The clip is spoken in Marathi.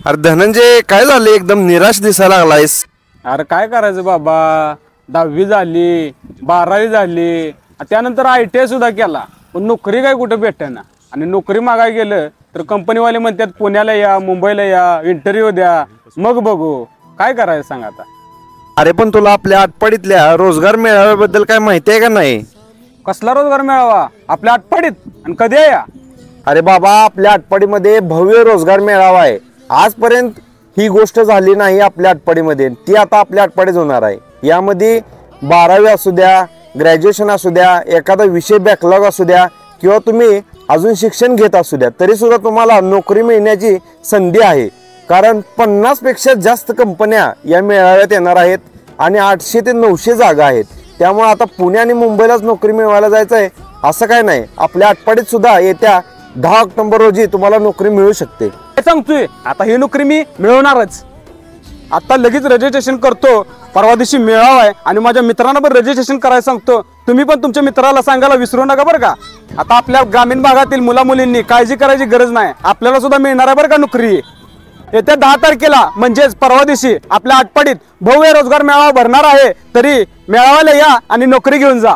अरे धनंजय, काय झालं? एकदम निराश दिसायला लागलायस. अरे काय करायचं बाबा, 10वी झाली, 12वी झाली, त्यानंतर ITI सुद्धा केला, पण नोकरी काय कुठे भेटेना. आणि नोकरी मागाय गेलं तर कंपनीवाले म्हणतात पुण्याला या, मुंबईला या, इंटरव्ह्यू द्या, मग बघू. काय करायचं सांग आता. अरे पण तुला आपल्या आटपाडीतल्या रोजगार मेळाव्याबद्दल काय माहिती आहे का नाही? कसला रोजगार मिळावा आपल्या आटपाडीत, आणि कधी आहे या? अरे बाबा, आपल्या आटपाडीमध्ये भव्य रोजगार मेळावा आहे. आजपर्यंत ही गोष्ट झाली नाही आपल्या आटपाडीमध्ये, ती आता आपल्या आटपाडीत होणार आहे. यामध्ये 12वी असू द्या, ग्रॅज्युएशन असू द्या, एखादा विषय बॅकलॉग असू द्या, किंवा तुम्ही अजून शिक्षण घेत असू द्या, तरी सुद्धा तुम्हाला नोकरी मिळण्याची संधी आहे. कारण 50 पेक्षा जास्त कंपन्या या मेळाव्यात येणार आहेत आणि 800 ते 900 जागा आहेत. त्यामुळे आता पुणे आणि मुंबईलाच नोकरी मिळवायला जायचं आहे असं काय नाही. आपल्या आटपाडीत सुद्धा येत्या 10 ऑक्टोबर रोजी तुम्हाला नोकरी मिळू शकते. सांगतोय आता ही नोकरी मी मिळवणारच. आता लगेच रजिस्ट्रेशन करतो. परवा दिवशी मेळावा आहे आणि माझ्या मित्रांना पण रजिस्ट्रेशन करायला सांगतो. तुम्ही पण तुमच्या मित्राला सांगायला विसरू नका बरं का. आता आपल्या ग्रामीण भागातील मुला मुलींनी काळजी करायची गरज नाही, आपल्याला सुद्धा मिळणार आहे बरं का नोकरी. येत्या 10 तारखेला म्हणजेच परवा दिवशी आपल्या आटपाडीत भव्य रोजगार मेळावा भरणार आहे. तरी मेळाव्याला या आणि नोकरी घेऊन जा.